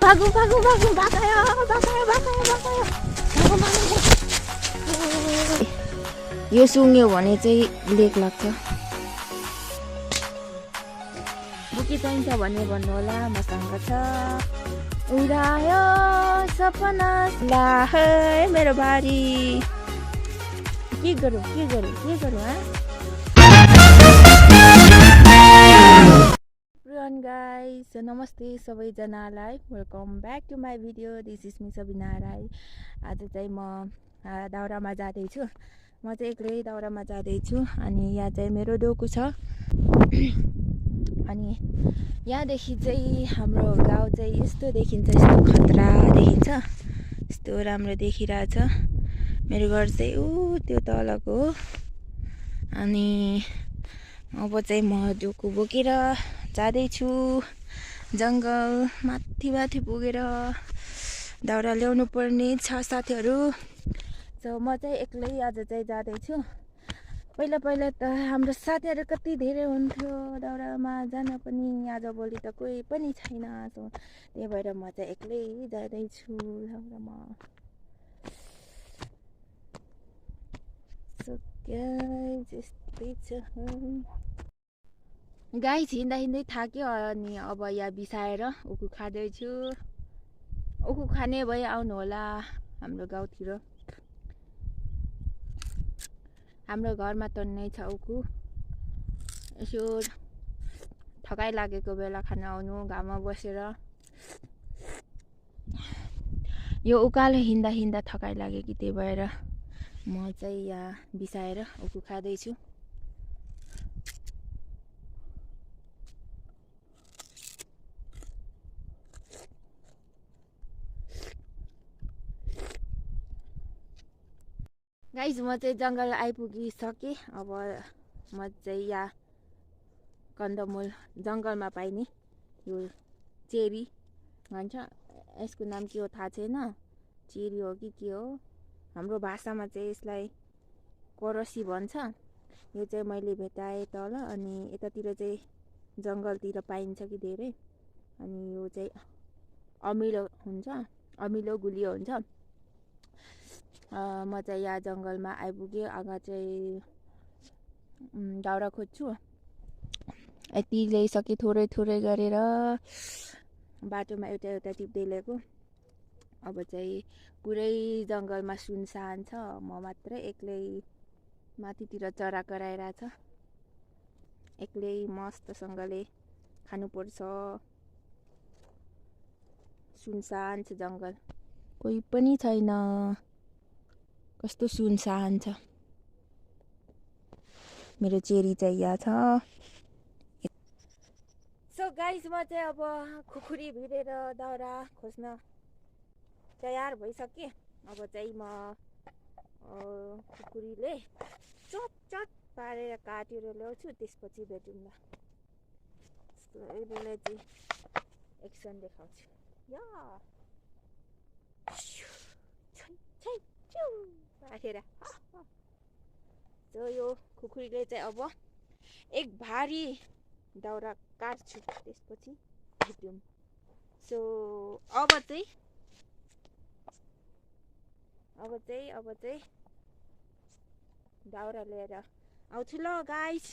भागो भागो भागो भागायो भागायो भागायो भागायो भागो भागो। यो सुँग्यो भने चाहिँ लेक लाग्छ। बुकी चाहिन्छ भने भन्नु होला, मसँग छ। उडायो सपना ला है मेरो बारी। के गरौँ गाइस, नमस्ते सबैजनालाई, welcome back to my video. This is me Sabina Rai. आज चाहिँ म दाउरामा जाँदैछु। म चाहिँ एक्लै दाउरामा जाँदैछु। अनि यहाँ चाहिँ मेरो डोकु छ। अनि यहाँदेखि चाहिँ हाम्रो गाउँ चाहिँ यस्तो देखिन्छ, यस्तो खतरा देखिन्छ, यस्तो राम्रो देखिरहेछ। मेरो घर चाहिँ त्यो तलको हो। अनि अब चाहिँ म डोकु बोकेर जाँदैछु जङ्गल माथि पुगेर दाउरा ल्याउनु पर्ने छ साथीहरू। सो म चाहिँ एक्लै आज चाहिँ जाँदैछु। पहिला त हाम्रो साथीहरू कति धेरै हुन्थ्यो दाउरामा जान पनि, आजभोलि त कोही पनि छैन। सो त्यही भएर म चाहिँ एक्लै जाँदैछु दाउरामा। सो गाइस यस्तै छ। गाइस हिँड्दै थाक्यो। अनि अब यहाँ बिसाएर उखु खाँदैछु। उखु खाने भए आउनु होला हाम्रो गाउँतिर। हाम्रो घरमा त नै छ उखु। यसो थकाइ लागेको बेला खान आउनु, घाममा बसेर। यो उकालो हिँड्दा थकाइ लाग्यो कि, त्यही भएर म चाहिँ यहाँ बिसाएर उखु खाँदैछु। गाइस म चाहिँ जङ्गल आइपुगिसकेँ। अब म चाहिँ यहाँ कन्दमुल जङ्गलमा पाइने यो चेरी भन्छ, यसको नाम के हो थाहा छैन। चेरी हो कि के हो, हाम्रो भाषामा चाहिँ यसलाई करसी भन्छ। यो चाहिँ मैले भेटाएँ तल। अनि यतातिर चाहिँ जङ्गलतिर पाइन्छ कि धेरै। अनि यो चाहिँ अमिलो हुन्छ, अमिलो गुलियो हुन्छ। म चाहिँ यहाँ जङ्गलमा आइपुगेँ। आगा चाहिँ दाउरा खोज्छु। यति ल्याइसकेँ थोरै गरेर, बाटोमा एउटा टिप्दै ल्याएको। अब चाहिँ पुरै जङ्गलमा सुनसान छ। म मात्रै एक्लै माथितिर चरा कराइरहेछ। एक्लै मस्तसँगले खानुपर्छ। सुनसान छ जङ्गल, कोही पनि छैन। कस्तो सुनसान छ। मेरो चेरी चाहिँ यहाँ छ। सो गाइस म चाहिँ अब खुकुरी भिरेर दाउरा खोज्न तयार भइसकेँ। अब चाहिँ म खुकुरीले चट पारेर काटेर ल्याउँछु, त्यसपछि भेटौँला। यसले चाहिँ एक्सन देखाउँछु। या राखेर। सो यो खुकुरीले चाहिँ अब एक भारी दाउरा काट्छु, त्यसपछि भेटौँ। सो अब चाहिँ दाउरा लिएर आउँछु ल गाइस।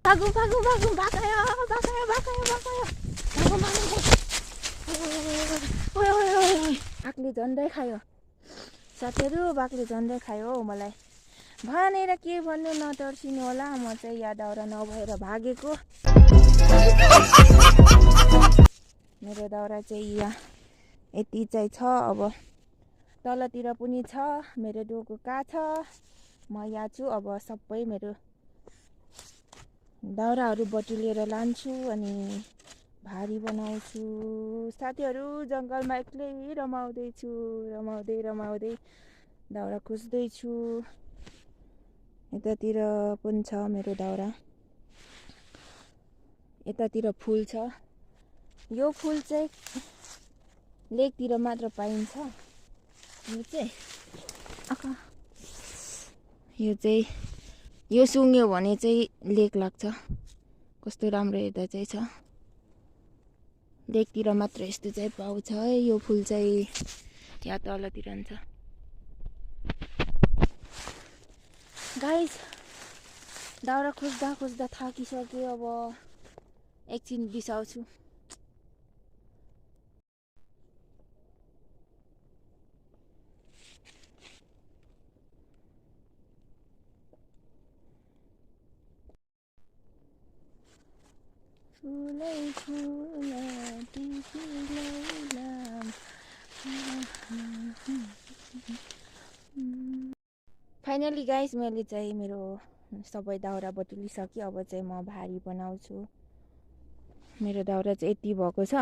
भागो भागो भागो भागायो भागायो भागायो भागायो भागो भागो। ओए ओए ओए आगले झन्डै खायो। साथीहरू बाक्लो झन्डै खायो हौ मलाई भनेर के भन्नु नतर्सिनु होला म चाहिँ यहाँ दाउरा नभएर भागेको मेरो दाउरा चाहिँ यहाँ यति चाहिँ छ अब तलतिर पनि छ मेरो डोको कहाँ छ म यहाँ छु अब सबै मेरो दाउराहरू बटुलेर लान्छु अनि भारी बनाउँछु साथीहरू जङ्गलमा एक्लै रमाउँदै दाउरा खोज्दैछु यतातिर पनि छ मेरो दाउरा यतातिर फुल छ यो फुल चाहिँ लेकतिर मात्र पाइन्छ यो सुँग्यो भने चाहिँ लेक लाग्छ कस्तो राम्रो हेर्दा चाहिँ छ लेकतिर मात्र यस्तो चाहिँ पाउँछ है यो फुल चाहिँ यहाँ तलतिर हुन्छ गाइस दाउरा खोज्दा थाकिसक्यो अब एकछिन बिसाउँछु फाइनली गाइस मैले चाहिँ मेरो सबै दाउरा बटुलिसकेँ अब चाहिँ म भारी बनाउँछु मेरो दाउरा चाहिँ यति भएको छ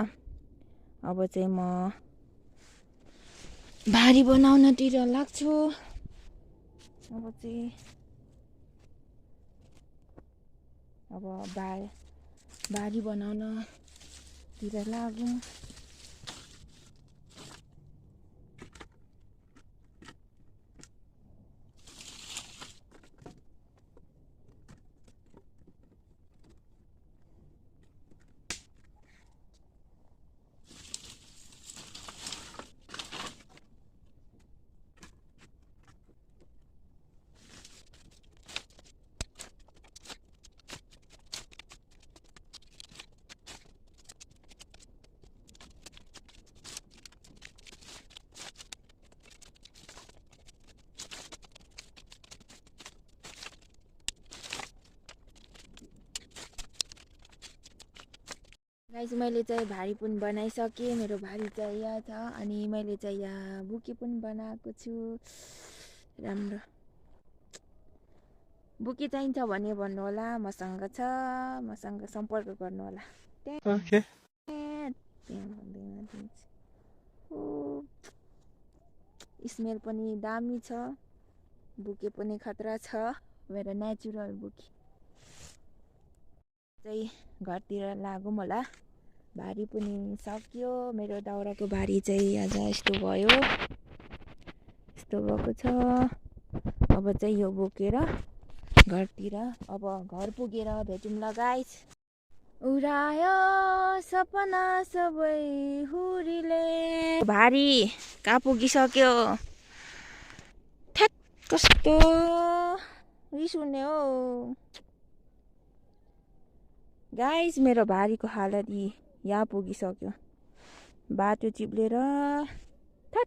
अब चाहिँ म भारी बनाउनतिर लाग्छु अब भारी बनाउनतिर लागौँ गाइस मैले चाहिँ भारी पनि बनाइसकेँ मेरो भारी चाहिँ यहाँ छ अनि मैले चाहिँ यहाँ बुके पनि बनाएको छु राम्रो बुके चाहिन्छ भने भन्नु होला मसँग छ मसँग सम्पर्क गर्नु होला ओके स्मेल पनि दामी छ बुके पनि खतरा छ मेरो नेचुरल बुके चाहिँ घरतिर लागौँ होला भारी पनि सक्यो मेरो दाउराको भारी चाहिँ आज यस्तो भयो यस्तो भएको छ अब चाहिँ यो बोकेर घरतिर अब घर पुगेर भेटौँला गाइस उडायो सपना सबै हुरीले भारी कहाँ पुगिसक्यो ठ्याक कस्तो रिस उठ्ने हो गाइस मेरो भारीको हालत यहाँ पुगिसक्यो बाटो चिप्लेर ठ्याक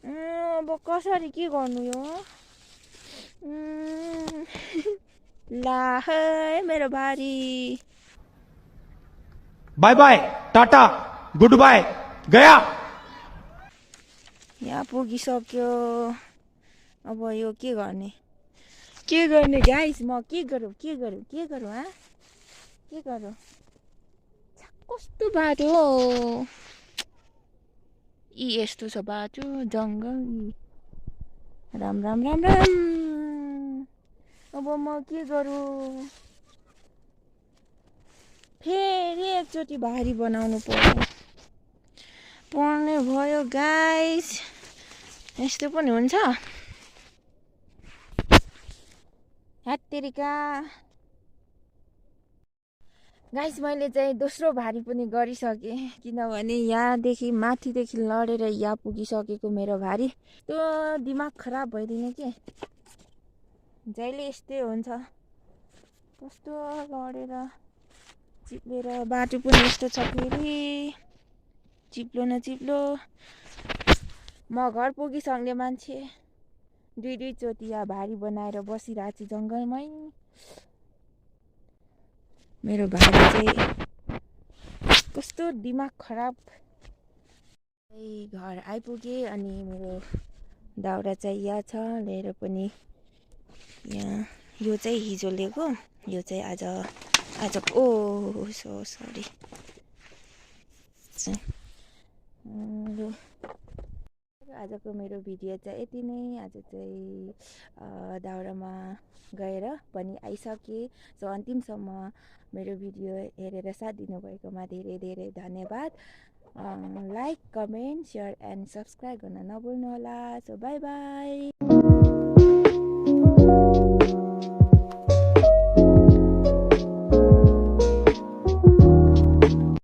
अब कसरी के गर्नु यो ला है मेरो भारी bye bye tata good bye गया यहाँ पुगिसक्यो अब यो के गर्ने गाइस म के गरौँ हाँ के गरौँ कस्तो बाटो हो यस्तो छ बाटो जङ्गल राम अब म के गरौँ फेरि एकचोटि भारी बनाउनु पर्ने भयो गाइस यस्तो पनि हुन्छ हत्तेरिका गाइस मैले चाहिँ दोस्रो भारी पनि गरिसकेँ किनभने यहाँदेखि माथिदेखि लडेर यहाँ पुगिसकेको मेरो भारी त्यो दिमाग खराब भइदिने के जहिले यस्तै हुन्छ कस्तो लडेर चिप्लेर बाटो पनि यस्तो छ फेरि चिप्लो म घर पुगिसक्ने मान्छे दुई चोटि यहाँ भारी बनाएर बसिरहेको छु जङ्गलमै। मेरो भारी चाहिँ कस्तो दिमाग खराब। घर आइपुगेँ अनि मेरो दाउरा चाहिँ यहाँ छ लिएर पनि यहाँ। यो चाहिँ हिजो लिएको, यो चाहिँ आज ओ सरी। आजको मेरो भिडियो चाहिँ यति नै। आज चाहिँ दाउरामा गएर पनि आइसकेँ। सो अन्तिमसम्म मेरो भिडियो हेरेर साथ दिनुभएकोमा धेरै धेरै धन्यवाद। Like, comment, share and subscribe गर्न नभुल्नुहोला। So by by.